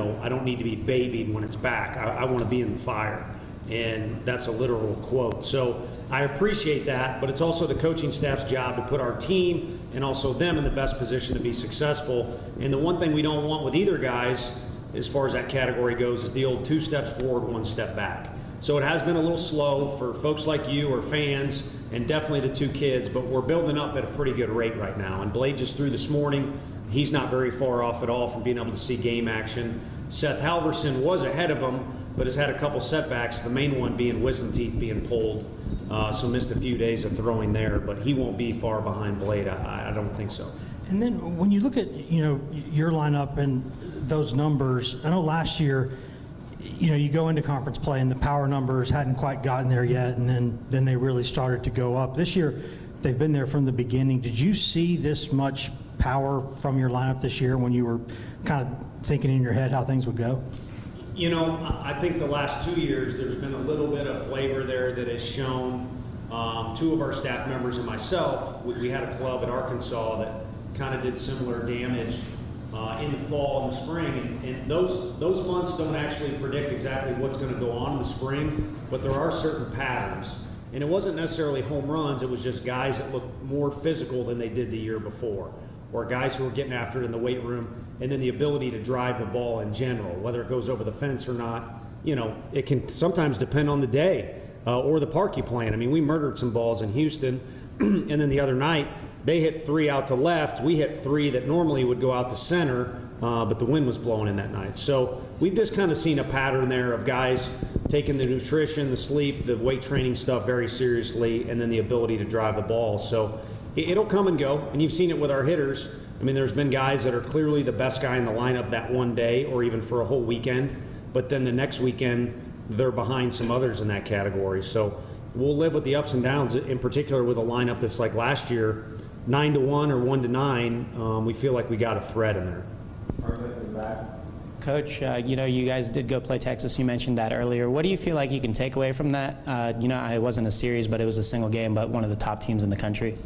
I don't need to be babied when it's back. I want to be in the fire. And that's a literal quote. So I appreciate that, but it's also the coaching staff's job to put our team and also them in the best position to be successful. And the one thing we don't want with either guys, as far as that category goes, is the old 2 steps forward, 1 step back. So it has been a little slow for folks like you or fans, and definitely the 2 kids, but we're building up at a pretty good rate right now. And Blade just threw this morning. He's not very far off at all from being able to see game action. Seth Halverson was ahead of him, but has had a couple setbacks, the main one being wisdom teeth being pulled, so missed a few days of throwing there, but he won't be far behind Blade. I don't think so. And then when you look at, your lineup and those numbers, I know last year, you go into conference play and the power numbers hadn't quite gotten there yet, and then they really started to go up. This year, they've been there from the beginning. Did you see this much power from your lineup this year when you were kind of thinking in your head how things would go? I think the last 2 years there's been a little bit of flavor there that has shown. 2 of our staff members and myself, we had a club at Arkansas that kind of did similar damage in the fall and the spring, and those months don't actually predict exactly what's going to go on in the spring, but there are certain patterns. And it wasn't necessarily home runs, it was just guys that looked more physical than they did the year before, or guys who were getting after it in the weight room, and then the ability to drive the ball in general, whether it goes over the fence or not. It can sometimes depend on the day or the park you play in. I mean, we murdered some balls in Houston, and then the other night, they hit 3 out to left. We hit 3 that normally would go out to center, but the wind was blowing in that night. So we've just kind of seen a pattern there of guys taking the nutrition, the sleep, the weight training stuff very seriously, and then the ability to drive the ball. So it'll come and go, and you've seen it with our hitters. I mean, there's been guys that are clearly the best guy in the lineup that one day or even for a whole weekend, but then the next weekend they're behind some others in that category. So we'll live with the ups and downs, in particular with a lineup that's like last year, 9-1 or 1-9. We feel like we got a thread in there. Coach, you guys did go play Texas. You mentioned that earlier. What do you feel like you can take away from that? It wasn't a series, but it was a single game, but one of the top teams in the country.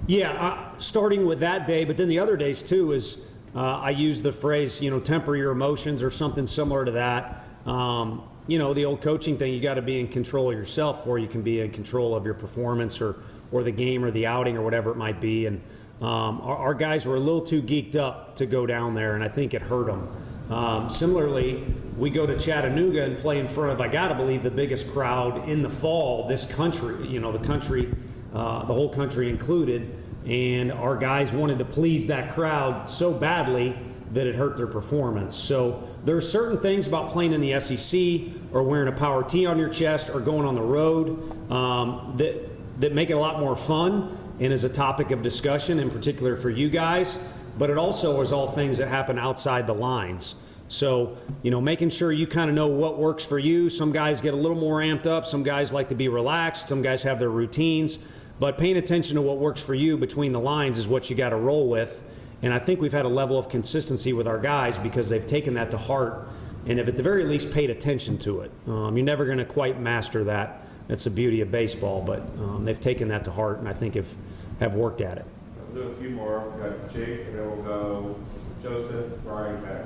Yeah, starting with that day, but then the other days too is I use the phrase, temper your emotions or something similar to that. The old coaching thing, you got to be in control of yourself before you can be in control of your performance or the game or the outing or whatever it might be. And our guys were a little too geeked up to go down there, and I think it hurt them. Similarly, we go to Chattanooga and play in front of, I got to believe, the biggest crowd in the fall this country, the whole country included, and our guys wanted to please that crowd so badly that it hurt their performance. So there are certain things about playing in the SEC or wearing a power tee on your chest or going on the road that make it a lot more fun and is a topic of discussion, in particular for you guys, but it also is all things that happen outside the lines. So, making sure you kind of know what works for you. Some guys get a little more amped up. Some guys like to be relaxed. Some guys have their routines. But paying attention to what works for you between the lines is what you got to roll with. And I think we've had a level of consistency with our guys because they've taken that to heart and have at the very least paid attention to it. You're never going to quite master that. That's the beauty of baseball. But they've taken that to heart and I think have worked at it. We'll do a few more. We've got Jake, and then we'll go Joseph, Brian, Matt.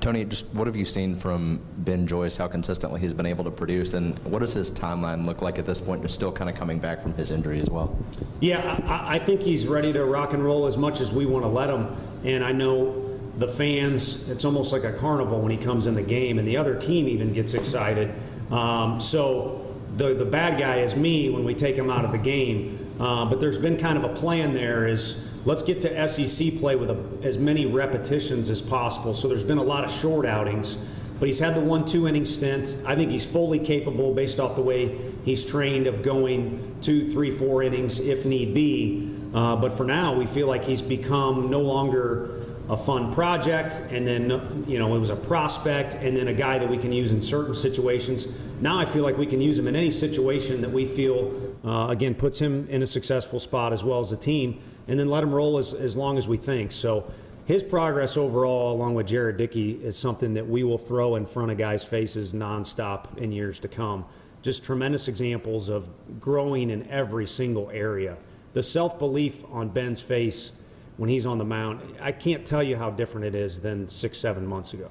Tony, just what have you seen from Ben Joyce, how consistently he's been able to produce, and what does his timeline look like at this point, just still kind of coming back from his injury as well? Yeah, I think he's ready to rock and roll as much as we want to let him, and I know the fans, it's almost like a carnival when he comes in the game, and the other team even gets excited. So the bad guy is me when we take him out of the game, but there's been kind of a plan there is, let's get to SEC play with as many repetitions as possible. So there's been a lot of short outings, but he's had the 1-2 inning stint. I think he's fully capable based off the way he's trained of going 2, 3, 4 innings if need be. But for now, we feel like he's become no longer a fun project, and then it was a prospect, and then a guy that we can use in certain situations. Now I feel like we can use him in any situation that we feel, again, puts him in a successful spot as well as the team, and then let him roll as long as we think. So his progress overall, along with Jared Dickey, is something that we will throw in front of guys' faces nonstop in years to come. Just tremendous examples of growing in every single area. The self-belief on Ben's face when he's on the mound, I can't tell you how different it is than 6-7 months ago.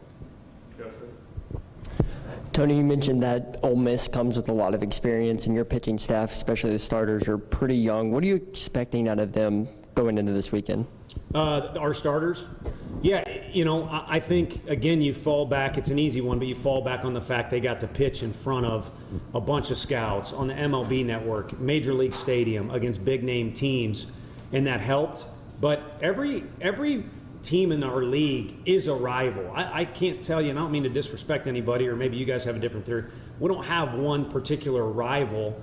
Tony, you mentioned that Ole Miss comes with a lot of experience, and your pitching staff, especially the starters, are pretty young. What are you expecting out of them going into this weekend? Our starters? Yeah, I think, again, you fall back, it's an easy one, but you fall back on the fact they got to pitch in front of a bunch of scouts on the MLB network, Major League Stadium, against big-name teams, and that helped. But every team in our league is a rival. I can't tell you, and I don't mean to disrespect anybody, or maybe you guys have a different theory. We don't have one particular rival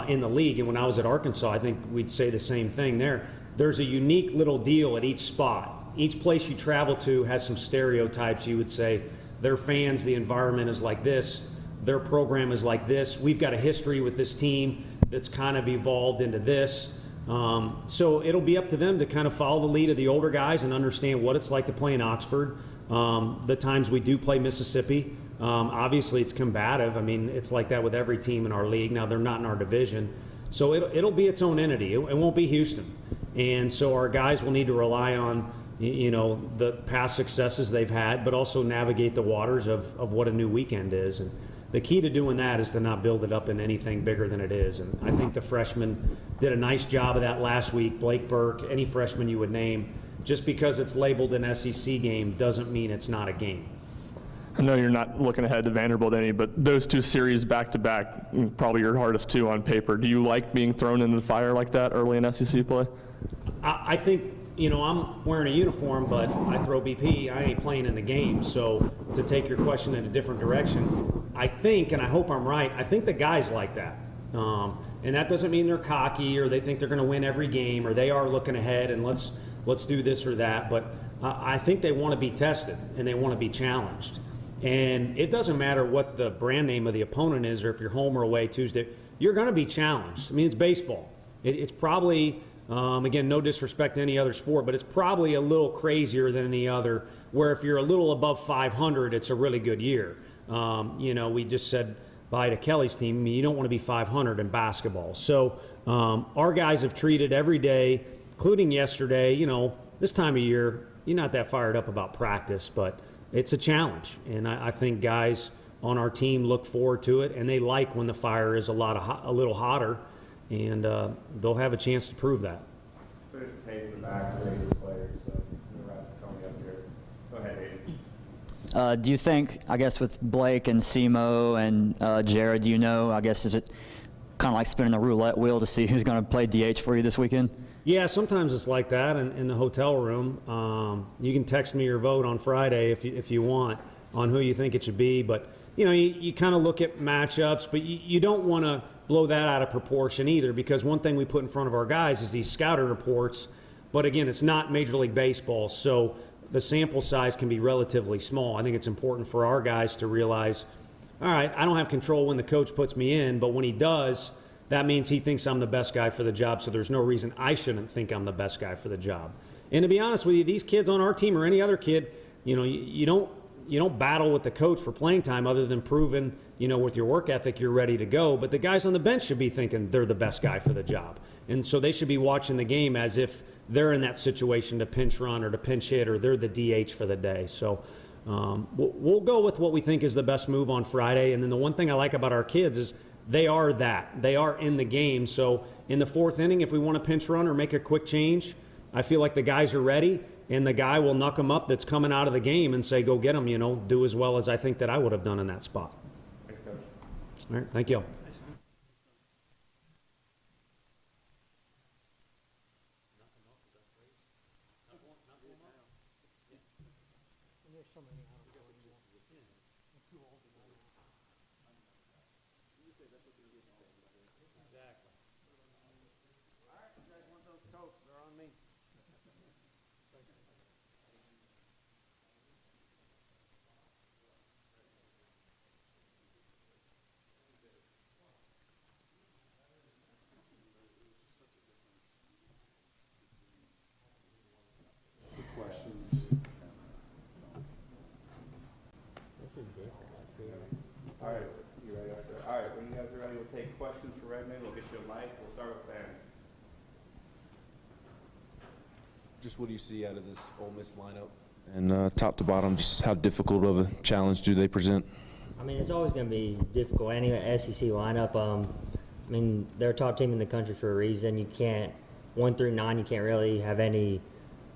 in the league, and when I was at Arkansas, I think we'd say the same thing there. There's a unique little deal at each spot. Each place you travel to has some stereotypes. You would say their fans, the environment is like this, their program is like this. We've got a history with this team that's kind of evolved into this. So it'll be up to them to kind of follow the lead of the older guys and understand what it's like to play in Oxford. The times we do play Mississippi, obviously it's combative. I mean, it's like that with every team in our league. Now, they're not in our division. So it'll be its own entity. It won't be Houston. And so our guys will need to rely on, the past successes they've had, but also navigate the waters of what a new weekend is. And the key to doing that is to not build it up in anything bigger than it is. And I think the freshmen did a nice job of that last week. Blake Burke, any freshman you would name, just because it's labeled an SEC game doesn't mean it's not a game. I know you're not looking ahead to Vanderbilt any, but those two series back-to-back, probably your hardest two on paper. Do you like being thrown into the fire like that early in SEC play? I think, I'm wearing a uniform, but I throw BP. I ain't playing in the game. So to take your question in a different direction, I think, and I hope I'm right, I think the guys like that. And that doesn't mean they're cocky or they think they're going to win every game or they are looking ahead and let's do this or that. But I think they want to be tested and they want to be challenged. And it doesn't matter what the brand name of the opponent is or if you're home or away Tuesday, you're going to be challenged. I mean, it's baseball. It's probably, again, no disrespect to any other sport, but it's probably a little crazier than any other, where if you're a little above 500, it's a really good year. We just said bye to Kelly's team. I mean, you don't want to be 500 in basketball. So our guys have treated every day, including yesterday, this time of year, you're not that fired up about practice, but it's a challenge. And I think guys on our team look forward to it, and they like when the fire is a little hotter, and they'll have a chance to prove that. Finish the tape in the back of the players, so we're wrap Tony up here. Go ahead, Aiden. Do you think, I guess, with Blake and Simo and Jared, I guess, is it kind of like spinning the roulette wheel to see who's going to play DH for you this weekend? Yeah, sometimes it's like that in the hotel room. You can text me your vote on Friday if you want on who you think it should be. But, you kind of look at matchups, but you don't want to blow that out of proportion either, because one thing we put in front of our guys is these scouting reports. But, again, it's not Major League Baseball, so the sample size can be relatively small. I think it's important for our guys to realize, all right, I don't have control when the coach puts me in, but when he does, that means he thinks I'm the best guy for the job, so there's no reason I shouldn't think I'm the best guy for the job. And to be honest with you, these kids on our team or any other kid, you don't battle with the coach for playing time other than proving, with your work ethic you're ready to go. But the guys on the bench should be thinking they're the best guy for the job. And so they should be watching the game as if they're in that situation to pinch run or to pinch hit, or they're the DH for the day. So we'll go with what we think is the best move on Friday. And then the one thing I like about our kids is they are that. They are in the game. So in the fourth inning, if we want to pinch run or make a quick change, I feel like the guys are ready, and the guy will knock them up that's coming out of the game and say, go get them, do as well as I think that I would have done in that spot. Thanks, Coach. All right, thank you. All right, you ready after? All right, when you guys are ready, we'll take questions for Redmond. We'll get you a mic. We'll start with Ben. Just what do you see out of this Ole Miss lineup? And top to bottom, just how difficult of a challenge do they present? I mean, it's always going to be difficult. Any SEC lineup, I mean, they're a top team in the country for a reason. You can't, 1 through 9, you can't really have any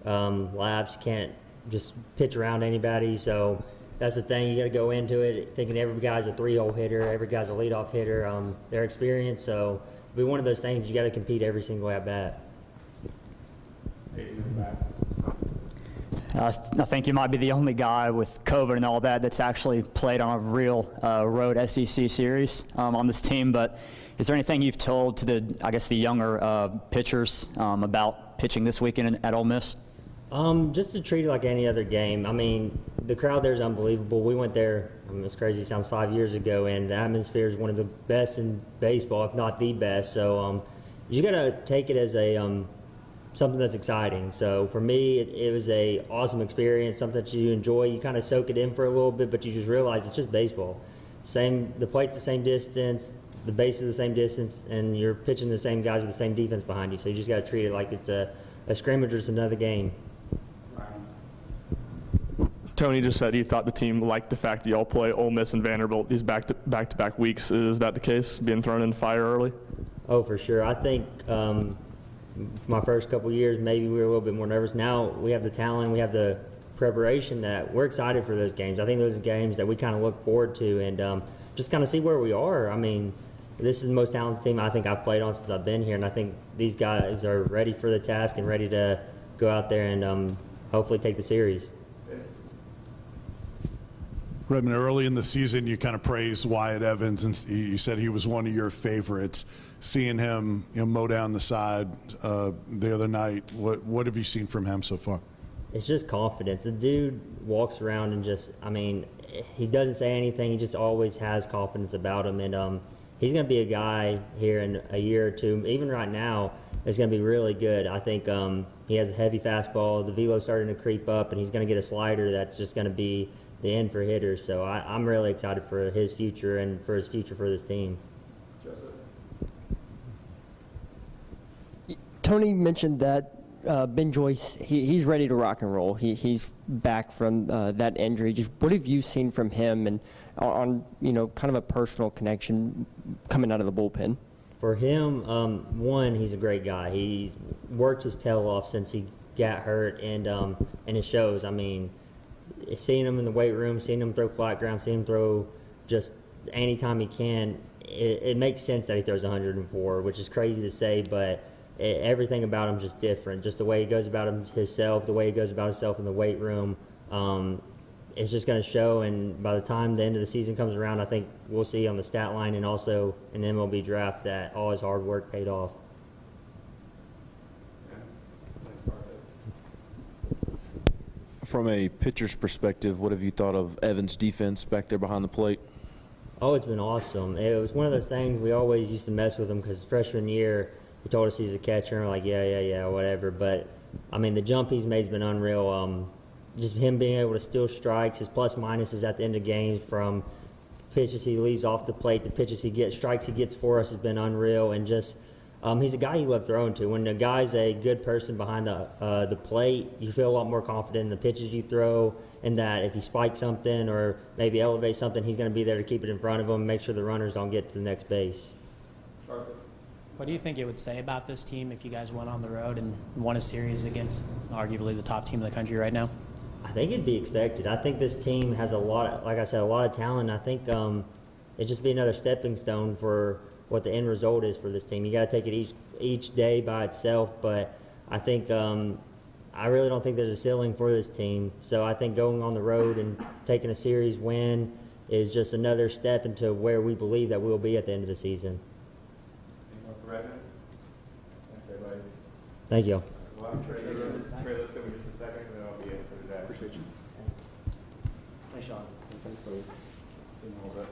laps. You can't just pitch around anybody. So that's the thing. You got to go into it thinking every guy's a 3-hole hitter, every guy's a leadoff hitter. They're experienced, so it'll be one of those things you got to compete every single at bat. I think you might be the only guy with COVID and all that that's actually played on a real road SEC series on this team. But is there anything you've told to the younger pitchers about pitching this weekend at Ole Miss? Just to treat it like any other game. I mean, the crowd there is unbelievable. We went there, I mean, it's crazy, it sounds 5 years ago, and the atmosphere is one of the best in baseball, if not the best. So you got to take it as a something that's exciting. So for me, it was a awesome experience, something that you enjoy. You kind of soak it in for a little bit, but you just realize it's just baseball. The plate's the same distance, the base is the same distance, and you're pitching the same guys with the same defense behind you. So you just got to treat it like it's a scrimmage or it's another game. Tony just said he thought the team liked the fact that y'all play Ole Miss and Vanderbilt these back-to-back weeks. Is that the case, being thrown in the fire early? Oh, for sure. I think my first couple years, maybe we were a little bit more nervous. Now we have the talent, we have the preparation that we're excited for those games. I think those are games that we kind of look forward to and just kind of see where we are. I mean, this is the most talented team I think I've played on since I've been here, and I think these guys are ready for the task and ready to go out there and hopefully take the series. Redmond, early in the season, you kind of praised Wyatt Evans, and you said he was one of your favorites. Seeing him, mow down the side the other night, what have you seen from him so far? It's just confidence. The dude walks around and just, I mean, he doesn't say anything. He just always has confidence about him, and he's going to be a guy here in a year or two, even right now, that's going to be really good. I think he has a heavy fastball. The velo's starting to creep up, and he's going to get a slider that's just going to be the end for hitters. So I'm really excited for his future and for his future for this team. Tony mentioned that Ben Joyce, he's ready to rock and roll. He's back from that injury. Just what have you seen from him and on kind of a personal connection coming out of the bullpen? For him, one, he's a great guy. He's worked his tail off since he got hurt, and it shows. I mean, seeing him in the weight room, seeing him throw flat ground, seeing him throw just anytime he can, it makes sense that he throws 104, which is crazy to say, but everything about him is just different. Just the way he goes about himself, the way he goes about himself in the weight room, it's just going to show. And by the time the end of the season comes around, I think we'll see on the stat line and also in the MLB draft that all his hard work paid off. From a pitcher's perspective, what have you thought of Evans' defense back there behind the plate? Oh, it's been awesome. It was one of those things we always used to mess with him because freshman year he told us he's a catcher and we're like, yeah, whatever. But, I mean, the jump he's made has been unreal. Just him being able to steal strikes, his plus-minuses at the end of games from pitches he leaves off the plate to pitches he gets, strikes he gets for us has been unreal. And just he's a guy you love throwing to. When a guy's a good person behind the plate, you feel a lot more confident in the pitches you throw, and that if he spikes something or maybe elevates something, he's going to be there to keep it in front of him and make sure the runners don't get to the next base. What do you think it would say about this team if you guys went on the road and won a series against arguably the top team in the country right now? I think it'd be expected. I think this team has a lot of talent. I think it'd just be another stepping stone for what the end result is for this team. You got to take it each day by itself, but I think I really don't think there's a ceiling for this team. So I think going on the road and taking a series win is just another step into where we believe that we'll be at the end of the season. Any more for Redmond? Thanks, everybody. Thank you. Well, I'm Trey, let's give me just a second, and then I'll be in for today. Appreciate you. Thanks, Sean. Thanks for doing all that.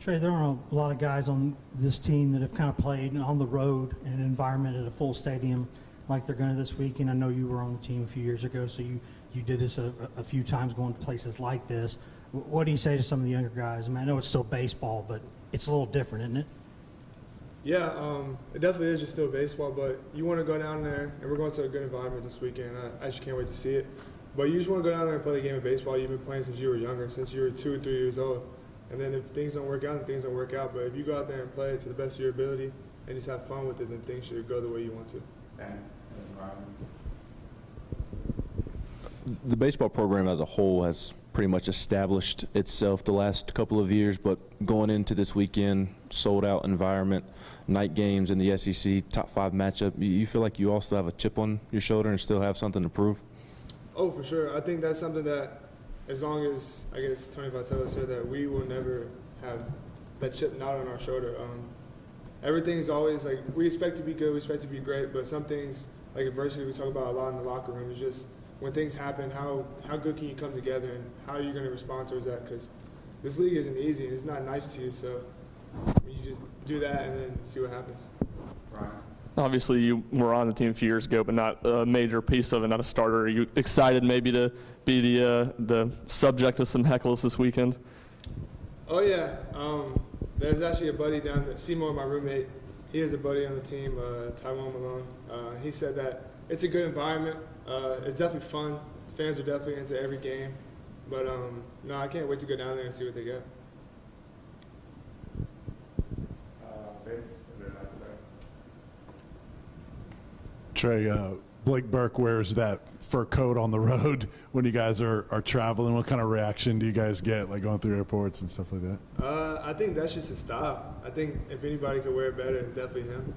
Trey, there aren't a lot of guys on this team that have kind of played on the road in an environment at a full stadium like they're going to this week. And I know you were on the team a few years ago, so you did this a few times going to places like this. What do you say to some of the younger guys? I mean, I know it's still baseball, but it's a little different, isn't it? Yeah, it definitely is just still baseball, but you want to go down there, and we're going to a good environment this weekend. I just can't wait to see it. But you just want to go down there and play the game of baseball you've been playing since you were younger, since you were 2 or 3 years old. And then if things don't work out, then things don't work out. But if you go out there and play it to the best of your ability and just have fun with it, then things should go the way you want to. The baseball program as a whole has pretty much established itself the last couple of years, but going into this weekend, sold-out environment, night games in the SEC, top 5 matchup, you feel like you also have a chip on your shoulder and still have something to prove? Oh, for sure. I think that's something that, as long as, I guess, Tony Vitello is here, that we will never have that chip not on our shoulder. Everything's always, like, we expect to be good, we expect to be great, but some things, like adversity, we talk about a lot in the locker room, is just when things happen, how good can you come together and how are you going to respond towards that? Because this league isn't easy and it's not nice to you, so you just do that and then see what happens. Ryan. Obviously, you were on the team a few years ago, but not a major piece of it, not a starter. Are you excited maybe to be the subject of some heckles this weekend? Oh, yeah. There's actually a buddy down there, Seymour, my roommate. He has a buddy on the team, Tyrone Malone. He said that it's a good environment. It's definitely fun. Fans are definitely into every game. But, no, I can't wait to go down there and see what they get. Trey, Blake Burke wears that fur coat on the road when you guys are traveling. What kind of reaction do you guys get, like going through airports and stuff like that? I think that's just his style. I think if anybody could wear it better, it's definitely him.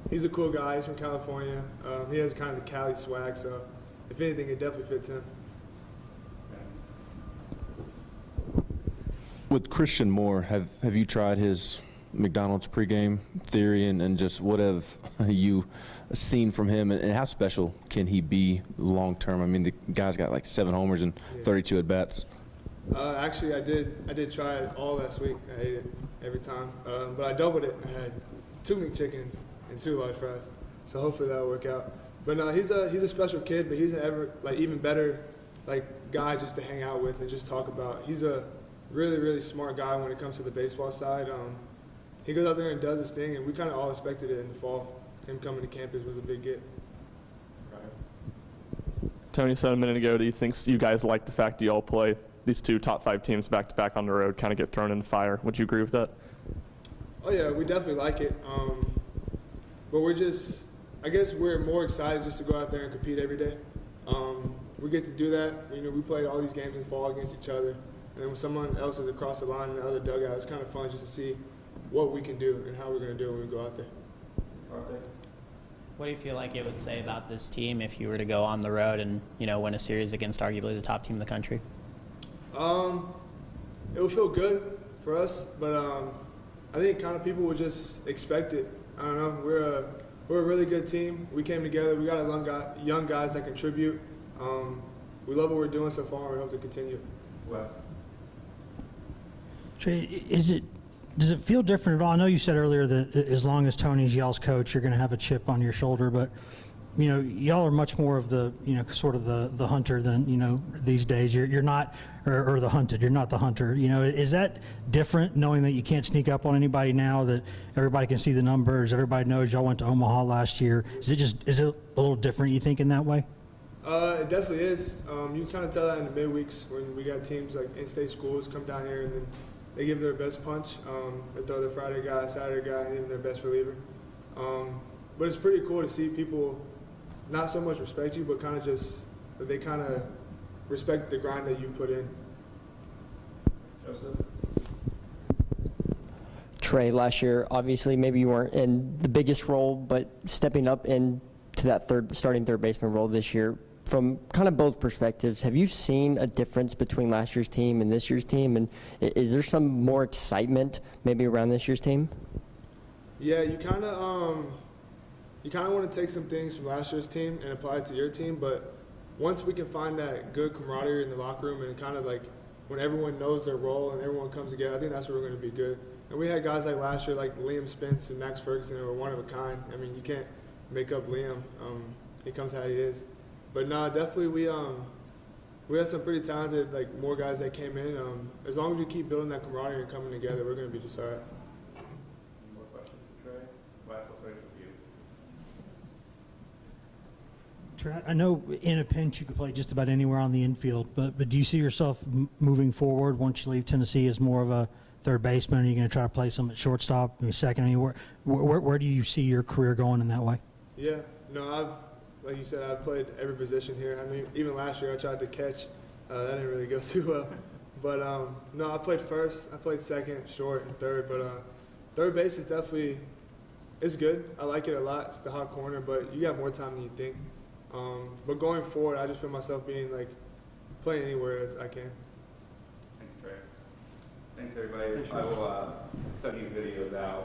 He's a cool guy. He's from California. He has kind of the Cali swag, so if anything, it definitely fits him. With Christian Moore, have you tried his McDonald's pregame theory and just what have you seen from him and how special can he be long term? I mean, the guy's got like 7 homers and 32 at bats. Actually, I did try it all last week. I ate it every time, but I doubled it. I had 2 McChickens and 2 large fries, so hopefully that'll work out. But no, he's a special kid, but he's an even better guy just to hang out with and just talk about. He's a really, really smart guy when it comes to the baseball side. He goes out there and does his thing, and we kind of all expected it in the fall. Him coming to campus was a big get. Tony said a minute ago that he thinks you guys like the fact that you all play these 2 top 5 teams back-to-back on the road, kind of get thrown in the fire. Would you agree with that? Oh, yeah, we definitely like it. But I guess we're more excited just to go out there and compete every day. We get to do that. We play all these games in the fall against each other. And then when someone else is across the line in the other dugout, it's kind of fun just to see what we can do and how we're going to do it when we go out there. What do you feel like it would say about this team if you were to go on the road and win a series against arguably the top team in the country? It would feel good for us, but I think kind of people would just expect it. I don't know. We're a really good team. We came together. We got a young guys that contribute. We love what we're doing so far, and we hope to continue. Wes. Trey, does it feel different at all? I know you said earlier that as long as Tony's y'all's coach, you're going to have a chip on your shoulder, but y'all are much more of the sort of the hunter than these days. You're not, or the hunted. You're not the hunter. Is that different, knowing that you can't sneak up on anybody now, that everybody can see the numbers, everybody knows y'all went to Omaha last year? Is it a little different, you think, in that way? It definitely is. You kind of tell that in the midweeks when we got teams like in-state schools come down here and then they give their best punch. They throw their Friday guy, Saturday guy, and even their best reliever. But it's pretty cool to see people not so much respect you, but kind of just that they kind of respect the grind that you've put in. Joseph? Trey, last year, obviously maybe you weren't in the biggest role, but stepping up into that starting third baseman role this year, from kind of both perspectives, have you seen a difference between last year's team and this year's team? And is there some more excitement maybe around this year's team? Yeah, you kind of want to take some things from last year's team and apply it to your team. But once we can find that good camaraderie in the locker room and kind of when everyone knows their role and everyone comes together, I think that's where we're going to be good. And we had guys like last year, like Liam Spence and Max Ferguson, who were one of a kind. I mean, you can't make up Liam. He comes how he is. But no, definitely we have some pretty talented, like, more guys that came in. As long as we keep building that camaraderie and coming together, we're going to be just all right. Any more questions for Trey? Last one, finish with you. Trey, I know in a pinch you could play just about anywhere on the infield, but do you see yourself moving forward once you leave Tennessee as more of a third baseman? Are you going to try to play some at shortstop, maybe second? I mean, where do you see your career going in that way? Yeah, no, like you said, I've played every position here. I mean, even last year I tried to catch. That didn't really go too well. But no, I played first, I played second, short, and third. But third base is definitely, it's good. I like it a lot. It's the hot corner, but you got more time than you think. But going forward, I just feel myself being like playing anywhere as I can. Thanks, Trey. Thanks, everybody. I will send you videos out.